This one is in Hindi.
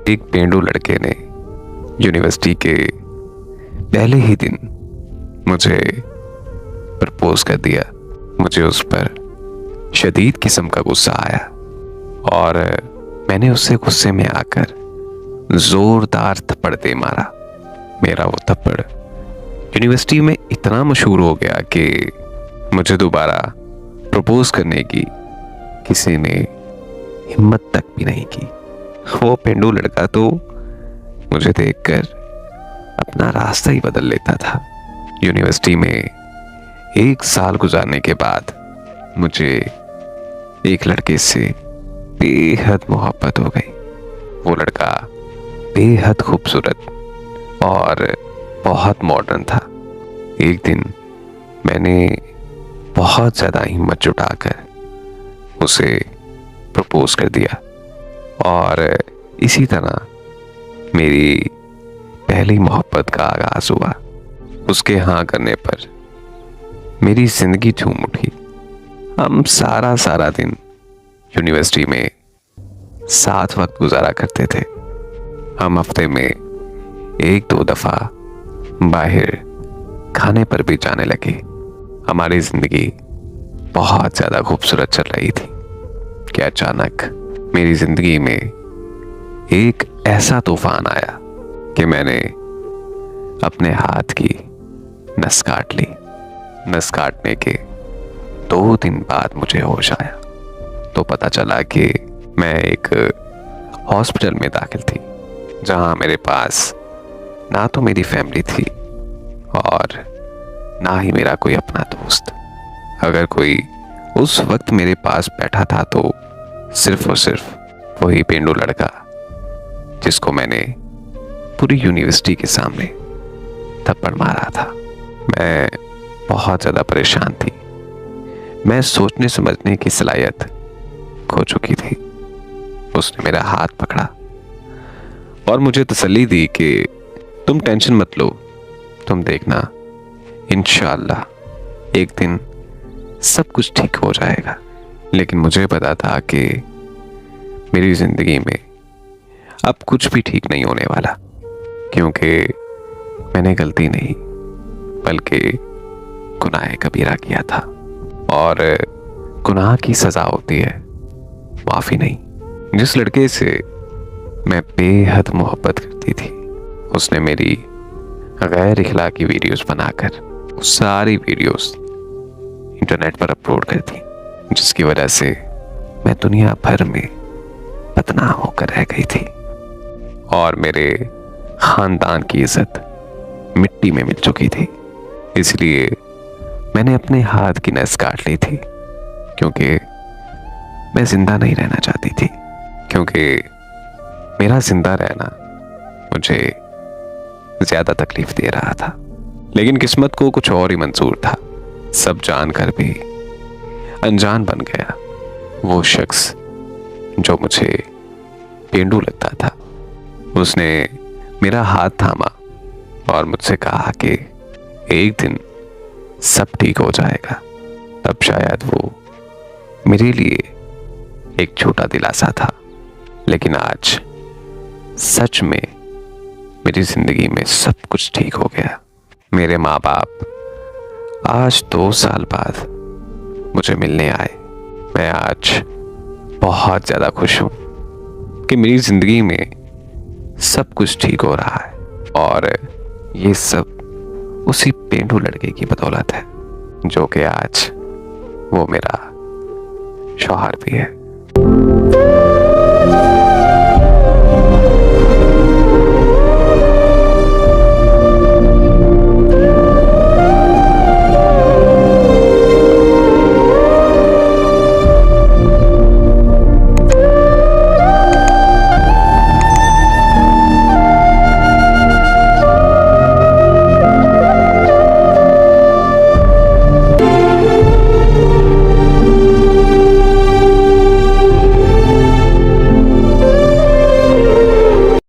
एक पेंडू लड़के ने यूनिवर्सिटी के पहले ही दिन मुझे प्रपोज कर दिया। मुझे उस पर शदीद किस्म का गुस्सा आया और मैंने उससे गुस्से में आकर जोरदार थप्पड़ दे मारा। मेरा वो थप्पड़ यूनिवर्सिटी में इतना मशहूर हो गया कि मुझे दोबारा प्रपोज करने की किसी ने हिम्मत तक भी नहीं की। वो पेंडू लड़का तो मुझे देखकर अपना रास्ता ही बदल लेता था। यूनिवर्सिटी में 1 साल गुजारने के बाद मुझे एक लड़के से बेहद मोहब्बत हो गई। वो लड़का बेहद खूबसूरत और बहुत मॉडर्न था। एक दिन मैंने बहुत ज़्यादा हिम्मत जुटाकर उसे प्रपोज कर दिया और इसी तरह मेरी पहली मोहब्बत का आगाज हुआ। उसके हाँ करने पर मेरी जिंदगी झूम उठी। हम सारा दिन यूनिवर्सिटी में साथ वक्त गुजारा करते थे। हम हफ्ते में 1-2 दफा बाहर खाने पर भी जाने लगे। हमारी जिंदगी बहुत ज्यादा खूबसूरत चल रही थी कि अचानक मेरी जिंदगी में एक ऐसा तूफान आया कि मैंने अपने हाथ की नस काट ली। नस काटने के 2 दिन बाद मुझे होश आया तो पता चला कि मैं एक हॉस्पिटल में दाखिल थी, जहां मेरे पास ना तो मेरी फैमिली थी और ना ही मेरा कोई अपना दोस्त। अगर कोई उस वक्त मेरे पास बैठा था तो सिर्फ और सिर्फ वही पेंडू लड़का जिसको मैंने पूरी यूनिवर्सिटी के सामने थप्पड़ मारा था। मैं बहुत ज़्यादा परेशान थी। मैं सोचने समझने की सलाहियत खो चुकी थी। उसने मेरा हाथ पकड़ा और मुझे तसल्ली दी कि तुम टेंशन मत लो, तुम देखना इंशाअल्लाह एक दिन सब कुछ ठीक हो जाएगा। लेकिन मुझे पता था कि मेरी जिंदगी में अब कुछ भी ठीक नहीं होने वाला, क्योंकि मैंने गलती नहीं बल्कि गुनाह कबीरा किया था और गुनाह की सजा होती है माफी नहीं। जिस लड़के से मैं बेहद मोहब्बत करती थी उसने मेरी गैर इखलाकी वीडियोस बनाकर सारी वीडियोस इंटरनेट पर अपलोड कर दी, जिसकी वजह से मैं दुनिया भर में बदनाम होकर रह गई थी और मेरे खानदान की इज्जत मिट्टी में मिल चुकी थी। इसलिए मैंने अपने हाथ की नस काट ली थी, क्योंकि मैं जिंदा नहीं रहना चाहती थी, क्योंकि मेरा जिंदा रहना मुझे ज्यादा तकलीफ दे रहा था। लेकिन किस्मत को कुछ और ही मंजूर था। सब जानकर भी अनजान बन गया वो शख्स जो मुझे पेंडू लगता था। उसने मेरा हाथ थामा और मुझसे कहा कि एक दिन सब ठीक हो जाएगा। तब शायद वो मेरे लिए एक छोटा दिलासा था, लेकिन आज सच में मेरी जिंदगी में सब कुछ ठीक हो गया। मेरे माँ बाप आज 2 साल बाद मुझे मिलने आए। मैं आज बहुत ज़्यादा खुश हूँ कि मेरी ज़िंदगी में सब कुछ ठीक हो रहा है और ये सब उसी पेंडू लड़के की बदौलत है, जो कि आज वो मेरा शौहर भी है।